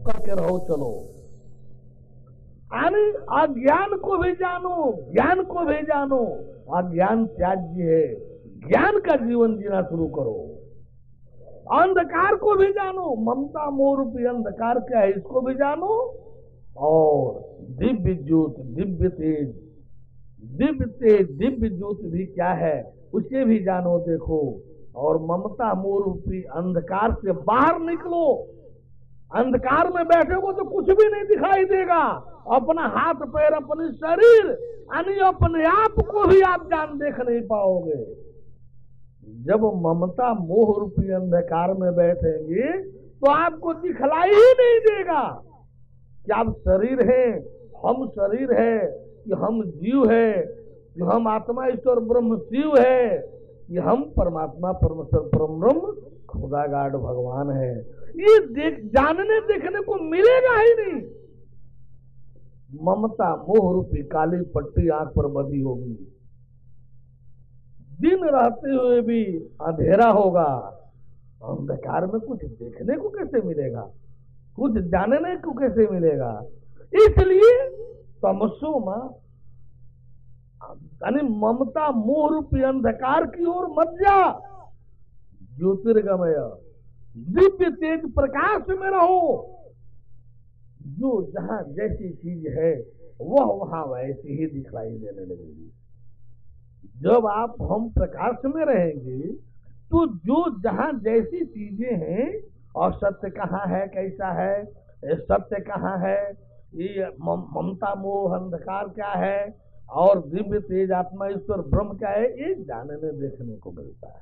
करके रहो। चलो यानी अज्ञान को भी जानो, ज्ञान को भी जानो। अज्ञान त्याज्य है, ज्ञान का जीवन जीना शुरू करो। अंधकार को भी जानो, ममता मोह रूपी अंधकार क्या है इसको भी जानो। और दिव्य ज्योत, दिव्य तेज, दिव्य तेज, दिव्य ज्योत भी क्या है उसे भी जानो, देखो। और ममता मोह रूपी अंधकार से बाहर निकलो। अंधकार में बैठोगे तो कुछ भी नहीं दिखाई देगा। अपना हाथ पैर, अपनी शरीर, यानी अपने आप को भी आप जान देख नहीं पाओगे। जब ममता मोह रूपी अंधकार में बैठेंगे तो आपको दिखलाई ही नहीं देगा कि आप शरीर है, हम शरीर है, कि हम जीव है, कि हम आत्मा ईश्वर ब्रह्म शिव है, कि हम परमात्मा परमेश्वर परम ब्रह्म खुदा गाड भगवान है। ये जानने देखने को मिलेगा ही नहीं। ममता मोह रूपी काली पट्टी आंख पर बंधी होगी। दिन रहते हुए भी अंधेरा होगा। अंधकार में कुछ देखने को कैसे मिलेगा, कुछ जानने को कैसे मिलेगा। इसलिए तमसो मां, यानी ममता मोह रूपी अंधकार की ओर मत जा। ज्योतिर्गमय, दिव्य तेज प्रकाश में रहो। जो जहां जैसी चीज है वह वहां वैसी ही दिखाई देने लगेगी। जब आप हम प्रकाश में रहेंगे तो जो जहां जैसी चीजें हैं, और सत्य कहाँ है, कैसा है, सत्य कहाँ है, ये ममता मोह अंधकार क्या है, और दिव्य तेज आत्मा ईश्वर ब्रह्म क्या है, ये जानने देखने को मिलता है।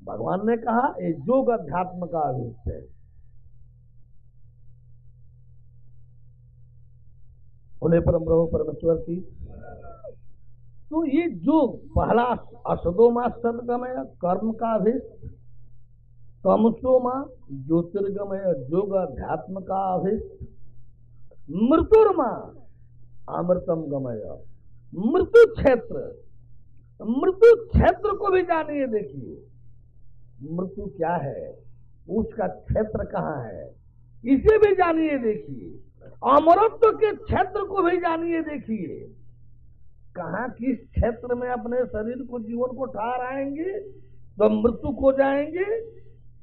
भगवान ने कहा ये योग अध्यात्म का अभिष्ट है। उन्हें परम ब्रह्म परमेश्वर की। तो ये जो पहला असदोमा सदगमय कर्म का अभिष्ट, तमसोमा ज्योतिर्गमय योग अध्यात्म का अभिष्ट, मृत्युर्मा अमृतम गमय मृत्यु क्षेत्र, मृत्यु क्षेत्र को भी जानिए, देखिए मृत्यु क्या है, उसका क्षेत्र कहाँ है, इसे भी जानिए, देखिए। अमरत्व के क्षेत्र को भी जानिए, देखिए। कहाँ किस क्षेत्र में अपने शरीर को जीवन को ठहराएंगे तो मृत्यु को जाएंगे,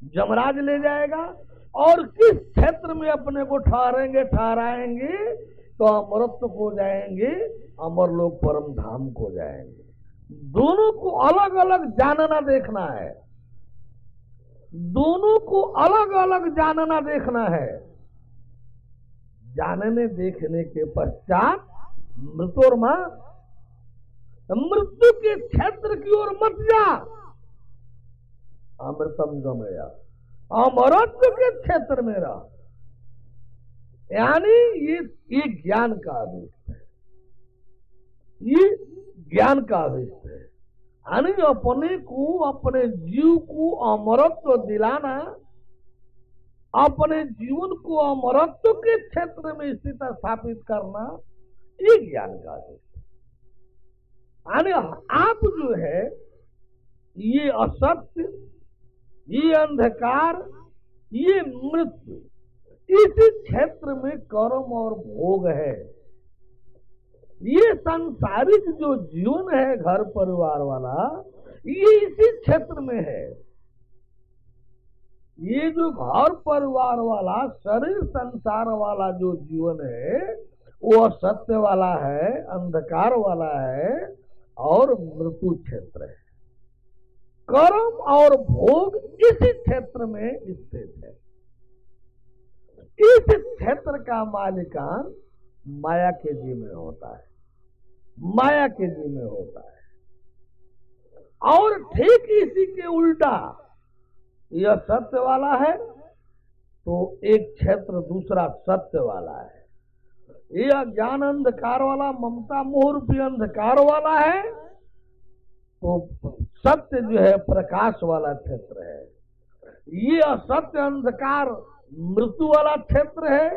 जमराज ले जाएगा, और किस क्षेत्र में अपने को ठहराएंगे तो अमरत्व को जाएंगे, अमर लोक परम धाम को जाएंगे। दोनों को अलग अलग जानना देखना है, दोनों को अलग अलग जानना देखना है। जानने देखने के पश्चात मृत्योर्मा, मृत्यु के क्षेत्र की ओर मत जा। अमृतम गमया, अमरत्व के क्षेत्र में रह। यानी ये ज्ञान का अभिष्ट है, ये ज्ञान का अभिष्ट है। यानी अपने को, अपने जीव को अमरत्व दिलाना, अपने जीवन को अमरत्व के क्षेत्र में स्थित स्थापित करना, ये ज्ञान का अभिष्ट है। यानी आप जो है ये असत्य, ये अंधकार, ये मृत्यु, इसी क्षेत्र में कर्म और भोग है। ये सांसारिक जो जीवन है घर परिवार वाला, ये इसी क्षेत्र में है। ये जो घर परिवार वाला शरीर संसार वाला जो जीवन है वो असत्य वाला है, अंधकार वाला है, और मृत्यु क्षेत्र है। कर्म और भोग इसी क्षेत्र में स्थित है। इस क्षेत्र का मालिकान माया के जी में होता है, माया के जी में होता है। और ठीक इसी के उल्टा यह सत्य वाला है तो एक क्षेत्र दूसरा सत्य वाला है। यह ज्ञान अंधकार वाला, ममता मोह रूपी अंधकार वाला है, तो सत्य जो है प्रकाश वाला क्षेत्र है। ये असत्य अंधकार मृत्यु वाला क्षेत्र है,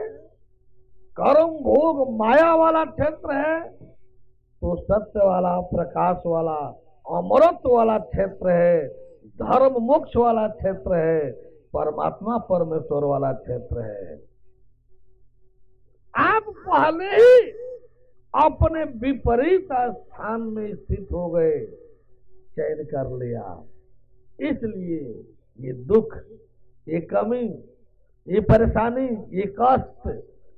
कर्म भोग माया वाला क्षेत्र है, तो सत्य वाला प्रकाश वाला अमरत्व वाला क्षेत्र है, धर्म मोक्ष वाला क्षेत्र है, परमात्मा परमेश्वर वाला क्षेत्र है। आप पहले ही अपने विपरीत स्थान में स्थित हो गए, चयन कर लिया। इसलिए ये दुख, ये कमी, ये परेशानी, ये कष्ट,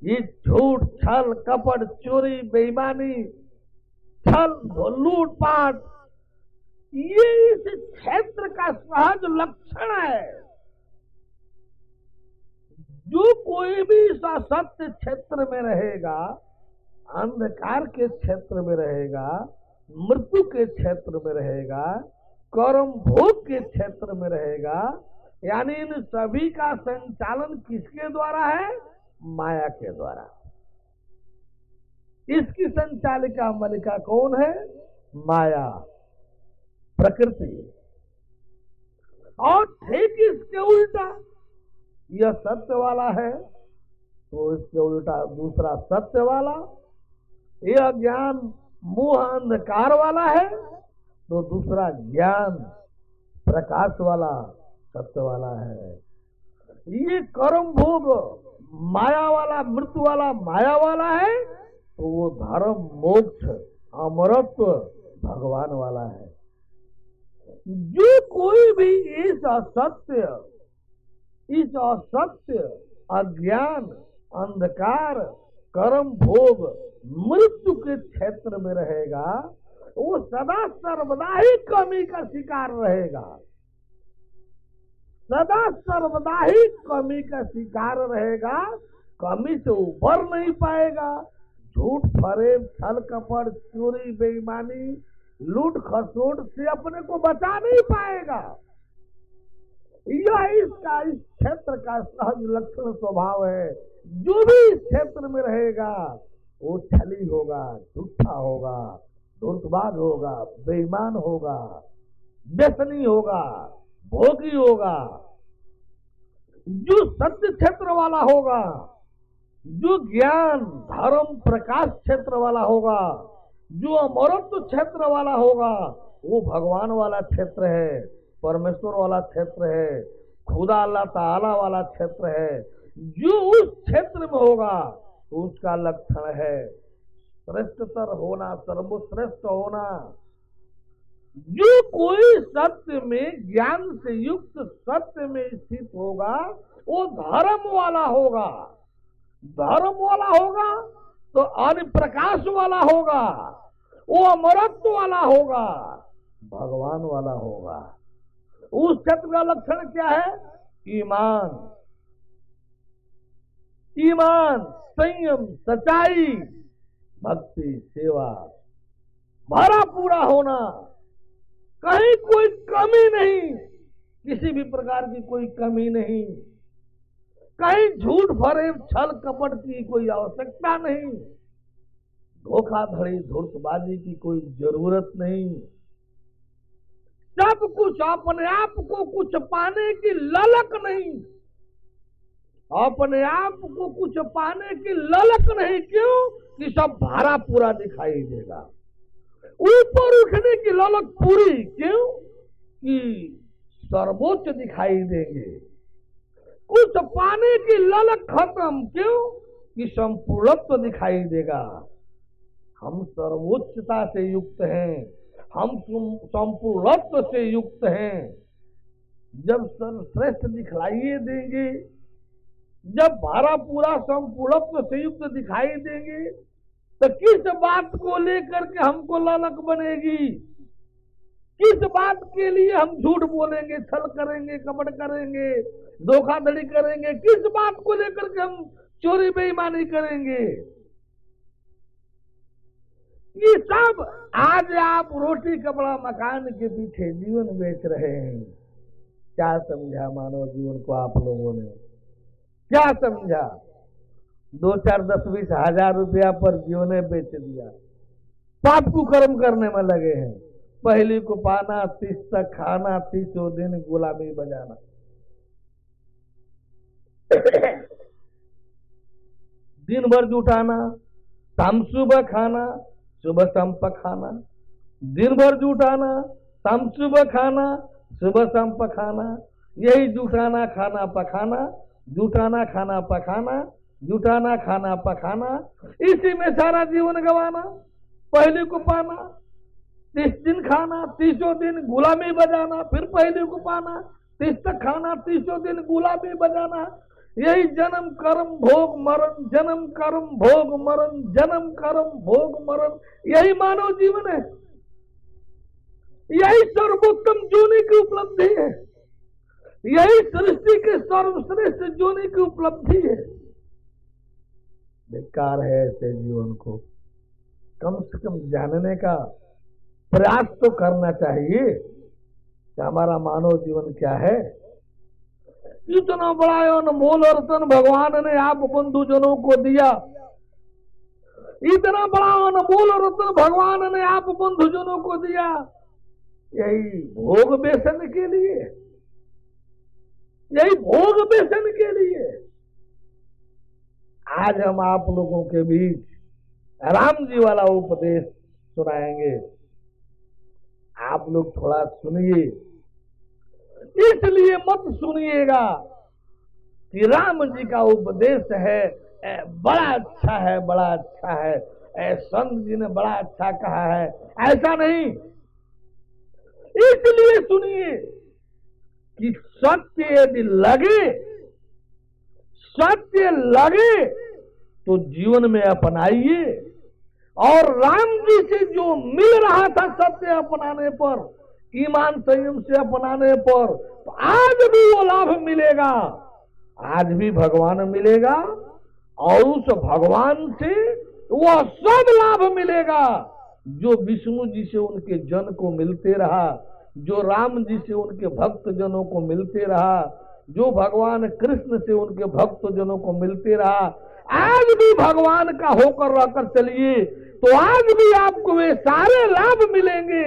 ये झूठ, छल, कपट, चोरी, बेईमानी, छल, लूटपाट, ये इस क्षेत्र का सहज लक्षण है। जो कोई भी सत्य क्षेत्र में रहेगा, अंधकार के क्षेत्र में रहेगा, मृत्यु के क्षेत्र में रहेगा, कर्म भोग के क्षेत्र में रहेगा, यानी इन सभी का संचालन किसके द्वारा है? माया के द्वारा। इसकी संचालिका मलिका कौन है? माया, प्रकृति। और ठीक इसके उल्टा, यह सत्य वाला है तो इसके उल्टा दूसरा सत्य वाला, यह ज्ञान मोह अंधकार वाला है तो दूसरा ज्ञान प्रकाश वाला, सत्य वाला है। ये कर्म भोग माया वाला, मृत्यु वाला, माया वाला है तो वो धर्म, मोक्ष, अमरत्व भगवान वाला है। जो कोई भी इस असत्य, अज्ञान, अंधकार, कर्म भोग, मृत्यु के क्षेत्र में रहेगा, वो सदा सर्वदा ही कमी का शिकार रहेगा, सदा सर्वदा ही कमी का शिकार रहेगा, कमी से उबर नहीं पाएगा। झूठ, फरेब, छल, कपट, चोरी, बेईमानी, लूट खसोट से अपने को बचा नहीं पाएगा। यह इसका, इस क्षेत्र का सहज लक्षण स्वभाव है। जो भी इस क्षेत्र में रहेगा वो छली होगा, झूठा होगा, धूर्तबाज होगा, बेईमान होगा, व्यसनी होगा, भोगी होगा। जो सत्य क्षेत्र वाला होगा, जो ज्ञान, धर्म, प्रकाश क्षेत्र वाला होगा, जो अमरत्व क्षेत्र वाला होगा, वो भगवान वाला क्षेत्र है, परमेश्वर वाला क्षेत्र है, खुदा अल्लाह ताला वाला क्षेत्र है। जो उस क्षेत्र में होगा उसका लक्षण है श्रेष्ठतर होना, सर्वश्रेष्ठ होना। जो कोई सत्य में, ज्ञान से युक्त सत्य में स्थित होगा वो धर्म वाला होगा। धर्म वाला होगा तो अन्य प्रकाश वाला होगा, वो अमरत्व वाला होगा, भगवान वाला होगा। उस क्षेत्र का लक्षण क्या है? ईमान, ईमान, संयम, सच्चाई, भक्ति, सेवा, भरा पूरा होना, कहीं कोई कमी नहीं, किसी भी प्रकार की कोई कमी नहीं, कहीं झूठ, फरेब, छल, कपट की कोई आवश्यकता नहीं, धोखाधड़ी, धूर्तबाजी की कोई जरूरत नहीं। सब कुछ अपने आप को कुछ पाने की ललक नहीं, अपने आप को कुछ पाने की ललक नहीं। क्यों? कि सब भरा पूरा दिखाई देगा। ऊपर उठने की ललक पूरी, क्यों? कि सर्वोच्च दिखाई देंगे। कुछ पाने की ललक खत्म, क्यों? कि संपूर्णत्व दिखाई देगा। हम सर्वोच्चता से युक्त हैं, हम संपूर्णत्व से युक्त हैं। जब सर्वश्रेष्ठ दिखलाइए देंगे, जब भरा पूरा संपूर्णत्व से युक्त दिखाई देंगे, तो किस बात को लेकर के हमको ललक बनेगी? किस बात के लिए हम झूठ बोलेंगे, छल करेंगे, कपट करेंगे, धोखाधड़ी करेंगे? किस बात को लेकर के हम चोरी बेईमानी करेंगे? ये सब आज आप रोटी कपड़ा मकान के पीछे जीवन बेच रहे हैं। क्या समझा मानव जीवन को आप लोगों ने? क्या समझा? 2, 4, 10, 20 हजार रुपया पर जीवन बेच दिया। पाप को कर्म करने में लगे हैं। पहली को पाना, 30 तक खाना, 30 दिन गुलामी बजाना। दिन भर जुटाना, शाम सुबह खाना, सुबह शाम पखाना। दिन भर जुटाना, शाम सुबह खाना, सुबह शाम पखाना। यही जुटाना, खाना, पखाना, जुटाना, खाना, पखाना, जुटाना, खाना पकाना, इसी में सारा जीवन गंवाना, पहले को पाना, 30 दिन खाना, 30 दिन गुलामी बजाना, फिर पहले को पाना, 30 तक खाना, 30 दिन गुलामी बजाना। यही जन्म कर्म भोग मरण, जन्म कर्म भोग मरण, जन्म कर्म भोग मरण, यही मानव जीवन है। यही सर्वोत्तम जोनी की उपलब्धि है, यही सृष्टि के सर्वश्रेष्ठ जोनी की उपलब्धि है। बेकार है ऐसे जीवन को, कम से कम जानने का प्रयास तो करना चाहिए कि हमारा मानव जीवन क्या है। इतना बड़ा अनमोल रतन भगवान ने आप बंधुजनों को दिया, इतना बड़ा अनमोल रतन भगवान ने आप बंधुजनों को दिया, यही भोग बेसन के लिए, यही भोग बेसन के लिए। आज हम आप लोगों के बीच राम जी वाला उपदेश सुनाएंगे, आप लोग थोड़ा सुनिए। इसलिए मत सुनिएगा कि राम जी का उपदेश है बड़ा अच्छा है, बड़ा अच्छा है, संत जी ने बड़ा अच्छा कहा है, ऐसा नहीं। इसलिए सुनिए कि सत्य यदि लगे, सत्य लगे तो जीवन में अपनाइए। और राम जी से जो मिल रहा था सत्य अपनाने पर, ईमान संयम से अपनाने पर, तो आज भी वो लाभ मिलेगा, आज भी भगवान मिलेगा, और उस भगवान से वह सब लाभ मिलेगा जो विष्णु जी से उनके जन को मिलते रहा, जो राम जी से उनके भक्त जनों को मिलते रहा, जो भगवान कृष्ण से उनके भक्त जनों को मिलते रहा। आज भी भगवान का होकर रहकर चलिए तो आज भी आपको वे सारे लाभ मिलेंगे।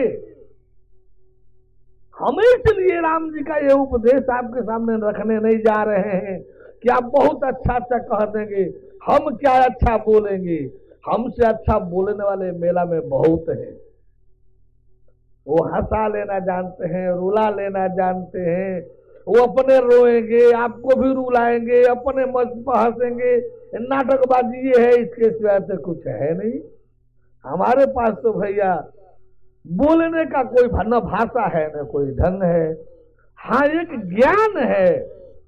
हम इसलिए राम जी का ये उपदेश आपके सामने रखने नहीं जा रहे हैं कि आप बहुत अच्छा अच्छा कह देंगे, हम क्या अच्छा बोलेंगे। हमसे अच्छा बोलने वाले मेला में बहुत हैं, वो हंसा लेना जानते हैं, रुला लेना जानते हैं, वो अपने रोएंगे, आपको भी रुलाएंगे, अपने मस्त पर हंसेंगे। नाटकबाजी ये है, इसके सिवाय तो कुछ है नहीं। हमारे पास तो भैया बोलने का कोई न भाषा है न कोई ढंग है। हाँ, एक ज्ञान है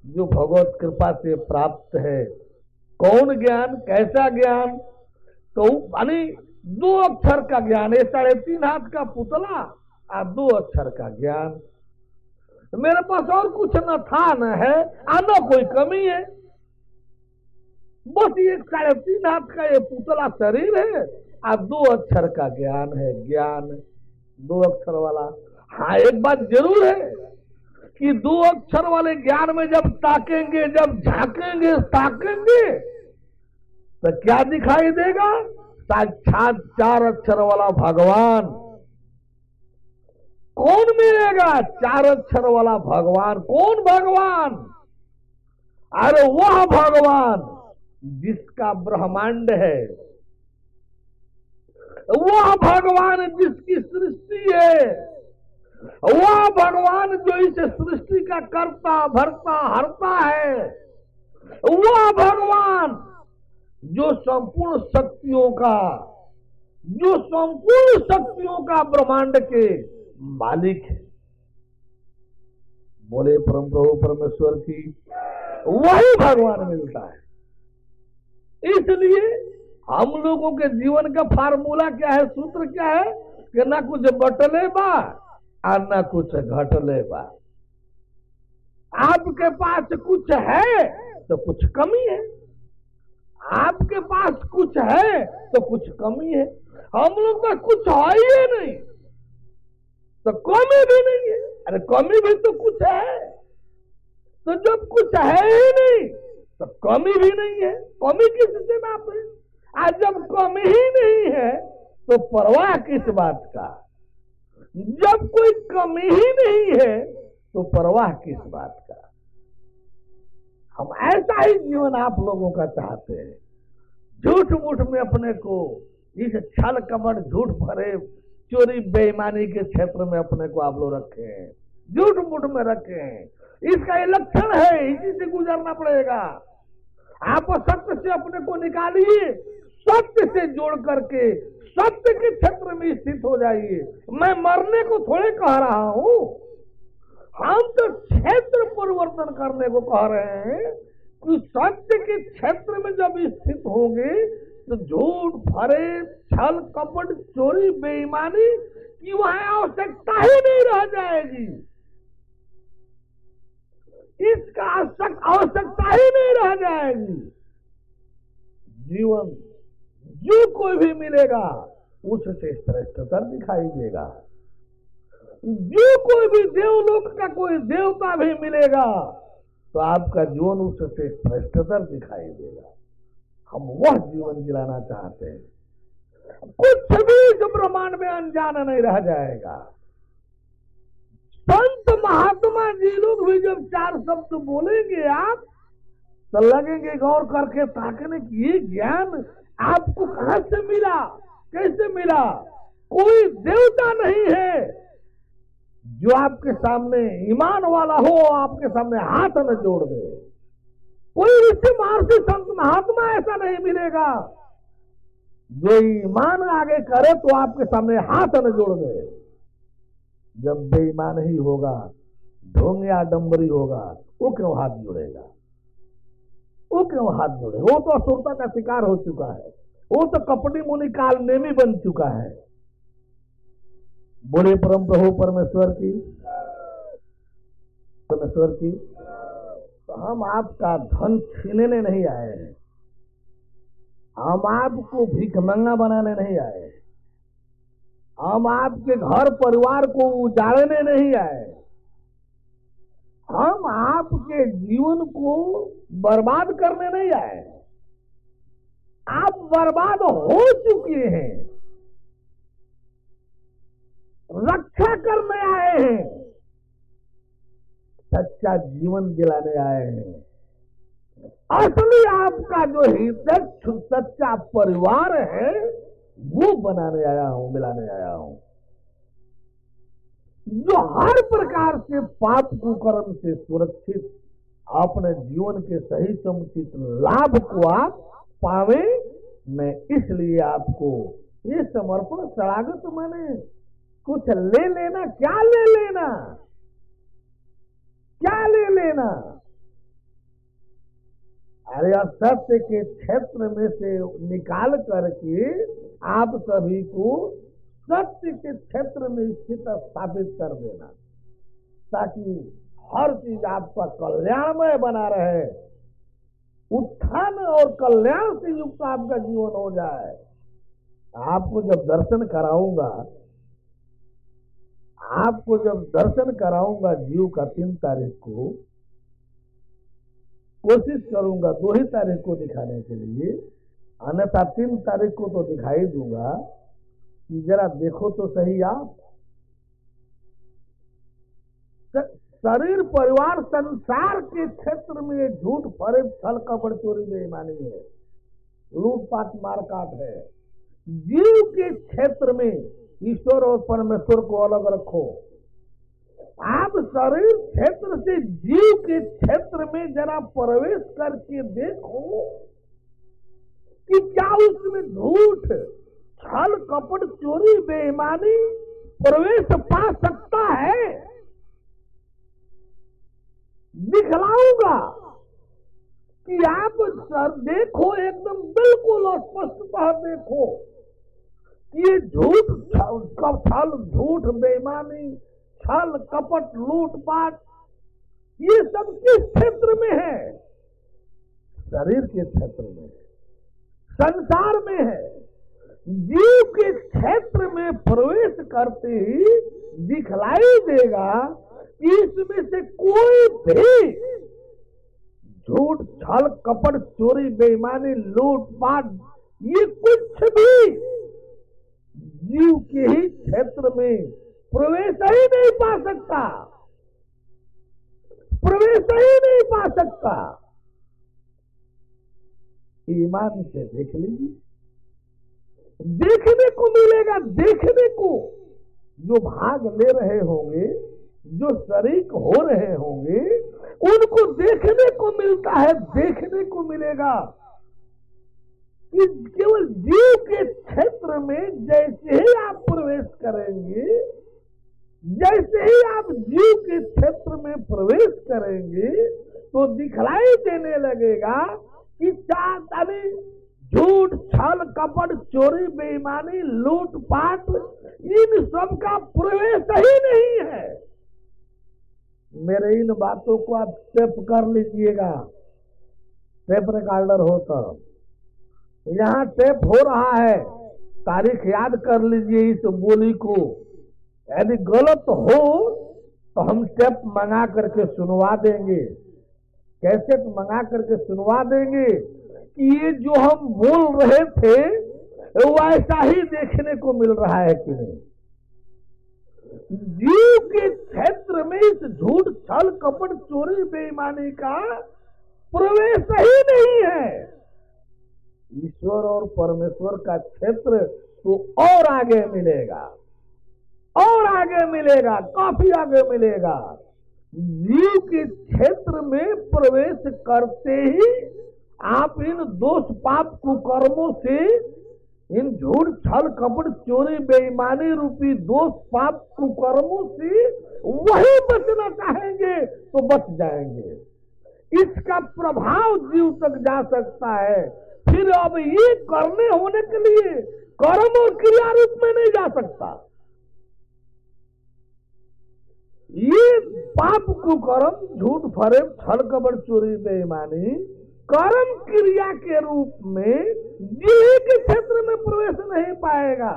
जो भगवत कृपा से प्राप्त है। कौन ज्ञान, कैसा ज्ञान? तो यानी 2 अक्षर का ज्ञान है, 3.5 हाथ का पुतला और 2 अक्षर का ज्ञान। मेरे पास और कुछ न था न है, न कोई कमी है, बस ये 3.5 हाथ का ये पुतला शरीर है और 2 अक्षर का ज्ञान है। ज्ञान 2 अक्षर वाला। हाँ, एक बात जरूर है कि 2 अक्षर वाले ज्ञान में जब ताकेंगे, जब झांकेंगे, ताकेंगे तो क्या दिखाई देगा? साक्षात 4 अक्षर वाला भगवान। कौन मिलेगा? 4 अक्षर वाला भगवान। कौन भगवान? अरे वह भगवान जिसका ब्रह्मांड है, वह भगवान जिसकी सृष्टि है, वह भगवान जो इस सृष्टि का कर्ता भरता हरता है, वह भगवान जो संपूर्ण शक्तियों का ब्रह्मांड के मालिक है। बोले परम प्रभु परमेश्वर की, वही भगवान मिलता है। इसलिए हम लोगों के जीवन का फार्मूला क्या है, सूत्र क्या है कि ना कुछ बटले बा और ना कुछ घटले बा। आपके पास कुछ है तो कुछ कमी है, आपके पास कुछ है तो कुछ कमी है। हम लोग का कुछ है ही नहीं तो कमी भी नहीं है। अरे कमी भी तो कुछ है, तो जब कुछ है ही नहीं तो कमी भी नहीं है। कमी किससे नापे? आज जब कमी ही नहीं है तो परवाह किस बात का? जब कोई कमी ही नहीं है तो परवाह किस बात का? हम ऐसा ही जीवन आप लोगों का चाहते हैं। झूठ मूठ में अपने को, इस छल कपट झूठ भरे चोरी बेईमानी के क्षेत्र में अपने को आप लोग रखे हैं, झूठ मूठ में रखे हैं। इसका ये लक्षण है, इसी से गुजरना पड़ेगा। आप असत्य से अपने को निकालिए, सत्य से जोड़ करके सत्य के क्षेत्र में स्थित हो जाइए। मैं मरने को थोड़े कह रहा हूं, हम तो क्षेत्र परिवर्तन करने को कह रहे हैं कि सत्य के क्षेत्र में जब स्थित होंगे तो झूठ, फरेब, छल, कपट, चोरी, बेईमानी की वहां आवश्यकता ही नहीं रह जाएगी। इसका आवश्यकता ही नहीं रह जाएगी। जीवन जो कोई भी मिलेगा उससे श्रेष्ठतर दिखाई देगा। जो कोई भी देवलोक का कोई देवता भी मिलेगा तो आपका जीवन उससे श्रेष्ठतर दिखाई देगा। हम वह जीवन जिलाना चाहते हैं, कुछ भी इस ब्रह्मांड में अनजान नहीं रह जाएगा। संत महात्मा जी लोग भी जब चार शब्द बोलेंगे आप तो लगेंगे गौर करके ताकने की ये ज्ञान आपको कहां से मिला, कैसे मिला। कोई देवता नहीं है जो आपके सामने ईमान वाला हो आपके सामने हाथ न जोड़ दे। कोई ऋषि महर्षि संत महात्मा ऐसा नहीं मिलेगा जो ईमान आगे करे तो आपके सामने हाथ न जोड़ दे। जब बेईमान ही होगा, ढोंग या डंबरी होगा, वो क्यों हाथ जोड़ेगा? वो क्यों हाथ जोड़ेगा? वो तो असुरता का शिकार हो चुका है, वो तो कपटी मुनि काल नेमी बन चुका है। बोले परम प्रभु परमेश्वर की, परमेश्वर की। तो हम आपका धन छीनने नहीं आए हैं, हम आपको भिखमंगा बनाने नहीं आए, हम आपके घर परिवार को उजाड़ने नहीं आए, हम आपके जीवन को बर्बाद करने नहीं आए। आप बर्बाद हो चुके हैं, रक्षा करने आए हैं, सच्चा जीवन दिलाने आए हैं। असली आपका जो हृदय सच्चा परिवार है वो बनाने आया हूं, मिलाने आया हूं। जो हर प्रकार से पाप कुकर्म से सुरक्षित अपने जीवन के सही समुचित लाभ को आप पावे, मैं इसलिए आपको ये समर्पण शरागत मैंने कुछ ले लेना, क्या ले लेना, क्या ले लेना। अरे सत्य के क्षेत्र में से निकाल करके आप सभी को सत्य के क्षेत्र में स्थित स्थापित कर देना, ताकि हर चीज आपका कल्याणमय बना रहे, उत्थान और कल्याण से युक्त आपका जीवन हो जाए। आपको जब दर्शन कराऊंगा, आपको जब दर्शन कराऊंगा जीव का 3 तारीख को, कोशिश करूंगा 2 ही तारीख को दिखाने के लिए, अन्यथा 3 तारीख को तो दिखाई दूंगा कि जरा देखो तो सही आप। शरीर परिवार संसार के क्षेत्र में झूठ, फरेब, छल, कपट, चोरी, बेईमानी है, लूटपाट, मारकाट है। जीव के क्षेत्र में ईश्वर और परमेश्वर को अलग रखो। आप शरीर क्षेत्र से जीव के क्षेत्र में जरा प्रवेश करके देखो कि क्या उसमें झूठ, छल, कपट, चोरी, बेईमानी प्रवेश पा सकता है। दिखलाऊंगा कि आप सर देखो, एकदम बिल्कुल स्पष्टतः देखो कि ये झूठ, छल, झूठ, बेईमानी, छल, कपट, लूटपाट, ये सब किस क्षेत्र में है? शरीर के क्षेत्र में, संसार में है। जीव के क्षेत्र में प्रवेश करते ही दिखलाई देगा कि इसमें से कोई भी झूठ, छल, कपट, चोरी, बेईमानी, लूटपाट, ये कुछ भी जीव के ही क्षेत्र में प्रवेश ही नहीं पा सकता, प्रवेश ही नहीं पा सकता। ईमान से देख लीजिए, देखने को मिलेगा, देखने को जो भाग ले रहे होंगे जो शरीक हो रहे होंगे उनको देखने को मिलता है, देखने को मिलेगा कि केवल जीव के क्षेत्र में जैसे ही आप प्रवेश करेंगे, जैसे ही आप जीव के क्षेत्र में प्रवेश करेंगे तो दिखलाई देने लगेगा कि चाहे झूठ, छल, कपट, चोरी, बेईमानी, लूटपाट, इन सब का प्रवेश ही नहीं है। मेरे इन बातों को आप टेप कर लीजिएगा, टेप रिकॉर्डर हो तो यहाँ टेप हो रहा है, तारीख याद कर लीजिए इस बोली को। यदि गलत हो तो हम टेप मंगा करके सुनवा देंगे, कैसेट मंगा करके सुनवा देंगे कि ये जो हम बोल रहे थे वैसा ही देखने को मिल रहा है कि नहीं। जीव के क्षेत्र में इस झूठ, छल, कपट, चोरी, बेईमानी का प्रवेश ही नहीं है। ईश्वर और परमेश्वर का क्षेत्र तो और आगे मिलेगा, और आगे मिलेगा, काफी आगे मिलेगा। जीव के क्षेत्र में प्रवेश करते ही आप इन दोष, पाप, कुकर्मों से, इन झूठ, छल, कपट, चोरी, बेईमानी रूपी दोष, पाप, कुकर्मों से वही बचना चाहेंगे तो बच जाएंगे। इसका प्रभाव जीव तक जा सकता है। फिर अब ये करने होने के लिए कर्म और क्रिया रूप में नहीं जा सकता। ये पाप कुकर्म, झूठ, फरेब, छल, कपट, चोरी, बेईमानी कर्म क्रिया के रूप में जीव के क्षेत्र में प्रवेश नहीं पाएगा।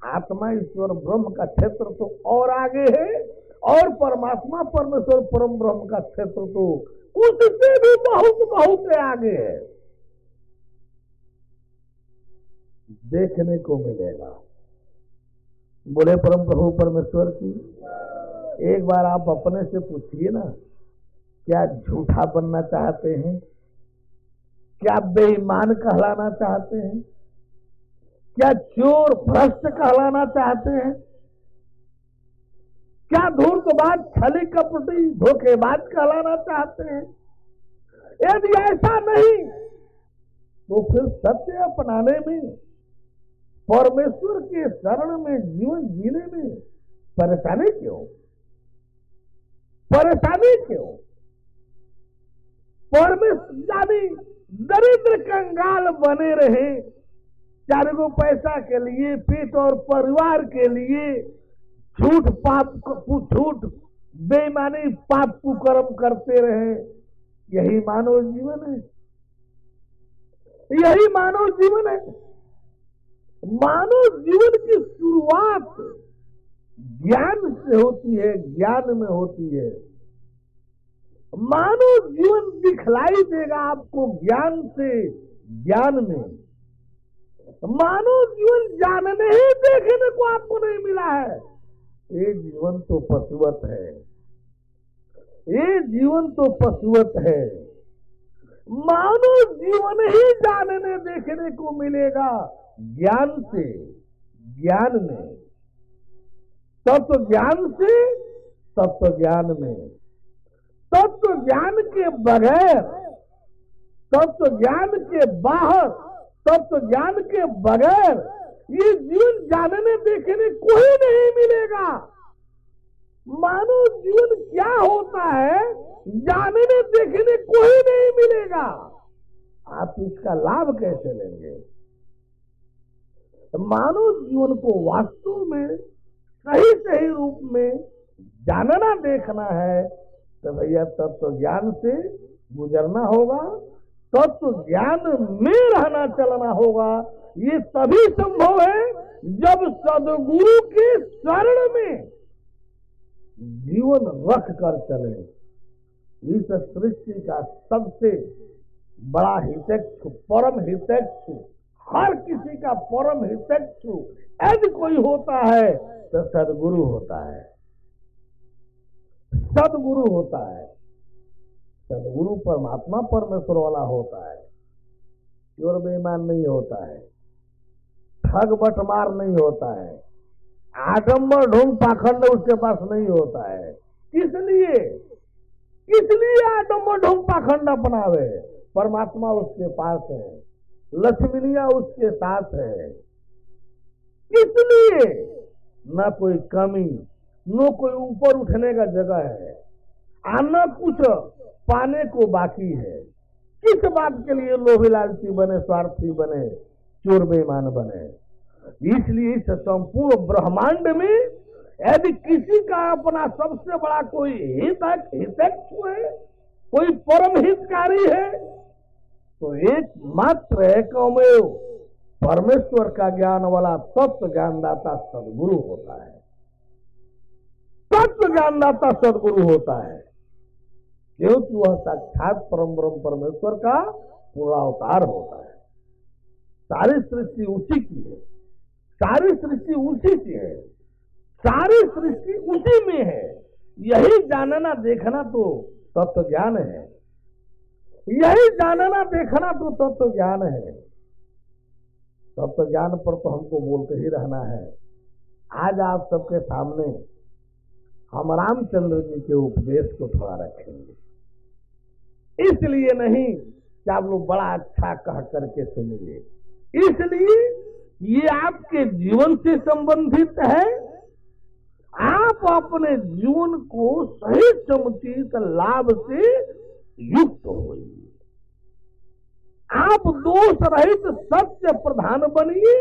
आत्मा, ईश्वर, ब्रह्म का क्षेत्र तो और आगे है, और परमात्मा, परमेश्वर, परम ब्रह्म का क्षेत्र तो उससे भी बहुत बहुत आगे है, देखने को मिलेगा। बोले परम प्रभु परमेश्वर की, एक बार आप अपने से पूछिए ना, क्या झूठा बनना चाहते हैं? क्या बेईमान कहलाना चाहते हैं? क्या चोर, भ्रष्ट कहलाना चाहते हैं? क्या धूर्तबाज, छली, कपटी, धोखेबाज कहलाना चाहते हैं? यदि ऐसा नहीं तो फिर सत्य अपनाने में, परमेश्वर के शरण में जीवन जीने में परेशानी क्यों? परेशानी क्यों? परमेश्वर दरिद्र कंगाल बने रहे, 4 गो पैसा के लिए, पेट और परिवार के लिए झूठ, पाप, झूठ, बेईमानी, पाप कुकर्म करते रहे। यही मानव जीवन है, यही मानव जीवन है। मानव जीवन की शुरुआत ज्ञान से होती है, ज्ञान में होती है। मानव जीवन दिखलाई देगा आपको ज्ञान से, ज्ञान में। मानव जीवन जानने ही देखने को आपको नहीं मिला है। ये जीवन तो पशुवत है, ये जीवन तो पशुवत है। मानव जीवन ही जानने देखने को मिलेगा ज्ञान से, ज्ञान में, तत्व ज्ञान से, तत्व ज्ञान में। तत्व ज्ञान के बगैर, तत्व ज्ञान के बाहर, तत्व ज्ञान के बगैर ये जीवन जानने देखने कोई नहीं मिलेगा। मानव जीवन क्या होता है जानने देखने कोई नहीं मिलेगा। आप इसका लाभ कैसे लेंगे? मानव जीवन को वास्तव में सही सही रूप में जानना देखना है तो भैया तत्व ज्ञान से गुजरना होगा, तत्व ज्ञान में रहना चलना होगा। ये तभी संभव है जब सदगुरु के शरण में जीवन रख कर चले। इस सृष्टि का सबसे बड़ा हितैषी, परम हितैषी, हर किसी का परम हितैषी यदि कोई होता है तो सदगुरु होता है, सदगुरु होता है। सदगुरु परमात्मा परमेश्वर वाला होता है, चोर बेईमान नहीं होता है, ठग बटमार नहीं होता है, आडम्बर ढोंग पाखंड उसके पास नहीं होता है। किस लिए आडम्बर ढोंग पाखंड अपनावे? परमात्मा उसके पास है, लक्ष्मीनिया उसके साथ है। इसलिए न कोई कमी, न कोई ऊपर उठने का जगह है, आना कुछ पाने को बाकी है। किस बात के लिए लोभी लालची बने, स्वार्थी बने, चोर बेईमान बने? इसलिए इस संपूर्ण ब्रह्मांड में यदि किसी का अपना सबसे बड़ा कोई हितैषी है, कोई परम हितकारी है, तो एकमात्र एकमेव परमेश्वर का ज्ञान वाला तत्व ज्ञानदाता सदगुरु होता है। तत्व ज्ञानदाता सदगुरु होता है, क्योंकि वह साक्षात परम ब्रह्म परमेश्वर का पूरा अवतार होता है। सारी सृष्टि उसी की है, सारी सृष्टि उसी की है, सारी सृष्टि उसी में है। यही जानना देखना तो तत्व ज्ञान है, यही जानना देखना तो तत्व ज्ञान है। तत्व ज्ञान पर तो हमको बोलते ही रहना है। आज आप सबके सामने हम रामचंद्र जी के उपदेश को थोड़ा रखेंगे, इसलिए नहीं कि आप लोग बड़ा अच्छा कह करके सुनिए, इसलिए ये आपके जीवन से संबंधित है। आप अपने जीवन को सही समुचित लाभ से युक्त होइए। आप दोष रहित सत्य प्रधान बनिए।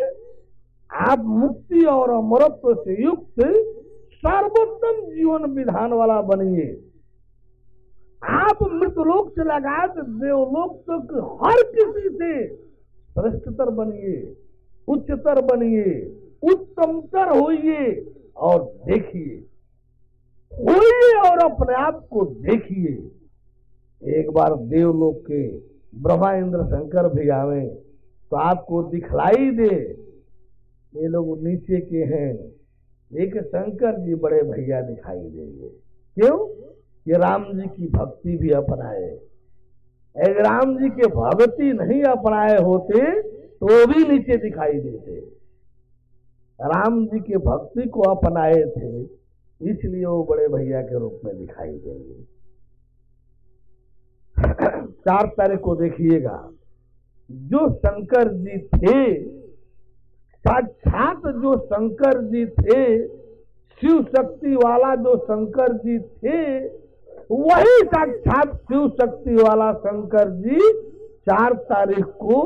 आप मुक्ति और अमरत्व से युक्त सर्वोत्तम जीवन विधान वाला बनिए। आप मृतलोक से लगा देवलोक तक हर किसी से श्रेष्ठतर बनिए, उच्चतर बनिए, उत्तमतर होइए और देखिए, होइए और अपने आप को देखिए। एक बार देवलोक के ब्रह्मा इंद्र शंकर भी आवे तो आपको दिखलाई दे ये लोग नीचे के हैं, एक शंकर जी बड़े भैया दिखाई देंगे। क्यों? ये राम जी की भक्ति भी अपनाए। अगर राम जी के भक्ति नहीं अपनाए होते तो वो भी नीचे दिखाई देते। राम जी के भक्ति को अपनाए थे, इसलिए वो बड़े भैया के रूप में दिखाई देंगे। 4 तारीख को देखिएगा, जो शंकर जी थे, साक्षात जो शंकर जी थे, शिव शक्ति वाला जो शंकर जी थे, वही साक्षात शिव शक्ति वाला शंकर जी 4 तारीख को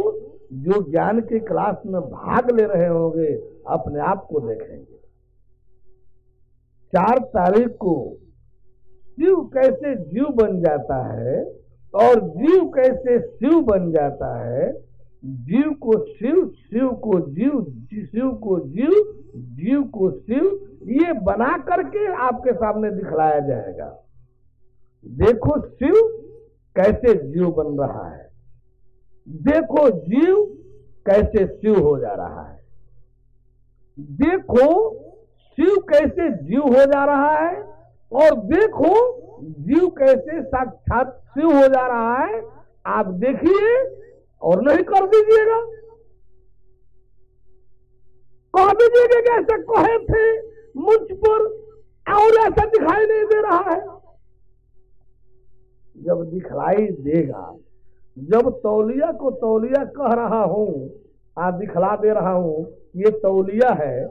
जो ज्ञान के क्लास में भाग ले रहे होंगे, अपने आप को देखेंगे। 4 तारीख को शिव कैसे जीव बन जाता है और जीव कैसे शिव बन जाता है, जीव को शिव, शिव को जीव, शिव को जीव, जीव को शिव, ये बना करके आपके सामने दिखलाया जाएगा। देखो शिव कैसे जीव बन रहा है, देखो जीव कैसे शिव हो जा रहा है, देखो शिव कैसे जीव हो जा रहा है और देखो जीव कैसे साक्षात शिव हो जा रहा है। आप देखिए और नहीं कर दीजिएगा, कह दीजिएगा कि ऐसा कहे थे मुझ पर और ऐसा दिखाई नहीं दे रहा है। जब दिखलाई देगा, जब तौलिया को तौलिया कह रहा हूं, आप दिखला दे रहा हूं ये तौलिया है,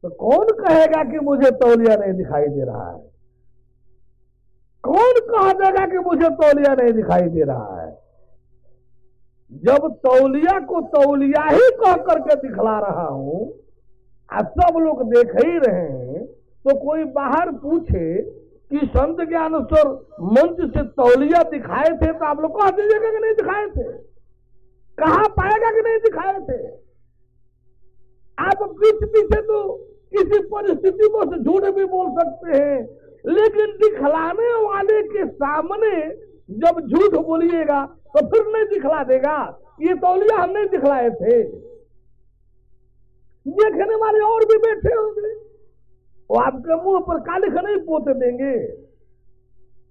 तो कौन कहेगा कि मुझे तौलिया नहीं दिखाई दे रहा है? कौन कह देगा कि मुझे तौलिया नहीं दिखाई दे रहा है? जब तौलिया को तौलिया ही कह करके दिखला रहा हूं, सब लोग देख ही रहे हैं, तो कोई बाहर पूछे कि संत ज्ञानेश्वर मंच से तौलिया दिखाए थे, तो आप लोग कह दीजिएगा कि नहीं दिखाए थे। कहां पाएगा कि नहीं दिखाए थे? आप पीछे तो किसी परिस्थिति में से झूठ भी बोल सकते हैं, लेकिन दिखलाने वाले के सामने जब झूठ बोलिएगा तो फिर नहीं दिखला देगा। ये तौलिया हम नहीं दिखलाए थे। देखने वाले और भी बैठे होंगे, वो आपके मुंह पर कालिख नहीं पोते देंगे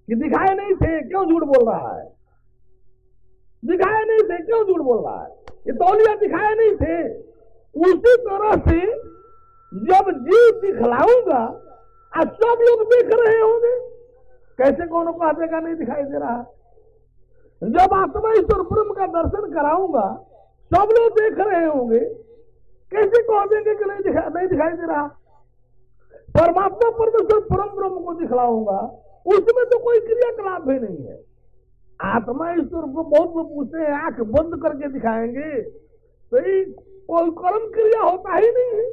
कि दिखाए नहीं थे, क्यों झूठ बोल रहा है, दिखाए नहीं थे, क्यों झूठ बोल रहा है, ये तौलिया दिखाए नहीं थे। उसी तरह से जब जीव दिखलाऊंगा और सब लोग देख रहे होंगे, कैसे कौन को आदेगा नहीं दिखाई दे रहा। जब आत्मा ईश्वर ब्रह्म का दर्शन कराऊंगा, सब लोग देख रहे होंगे, कैसे कह देंगे कि नहीं दिखाई दे रहा। परमात्मा परमेश्वर परम ब्रह्म को दिखलाऊंगा, उसमें तो कोई क्रियाकलाप भी नहीं है। आत्मा ईश्वर को बहुत लोग पूछते हैं, आंख बंद करके दिखाएंगे, तो कोई कर्म क्रिया होता ही नहीं है।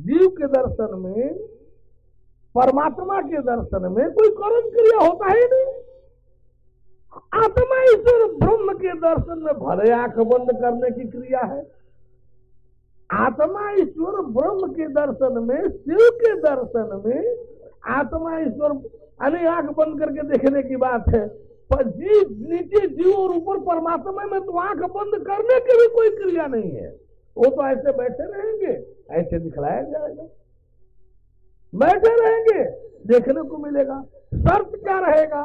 जीव के दर्शन में, परमात्मा के दर्शन में कोई कर्म क्रिया होता ही नहीं। आत्मा ईश्वर ब्रह्म के दर्शन में भले आंख बंद करने की क्रिया है। आत्मा ईश्वर ब्रह्म के दर्शन में, शिव के दर्शन में आत्मा ईश्वर यानी आंख बंद करके देखने की बात है। पर जीव नीचे जीव और ऊपर परमात्मा में तो आंख बंद करने की भी कोई क्रिया नहीं है। वो तो ऐसे बैठे रहेंगे, ऐसे दिखलाया जाएगा, बैठे रहेंगे, देखने को मिलेगा। शर्त क्या रहेगा?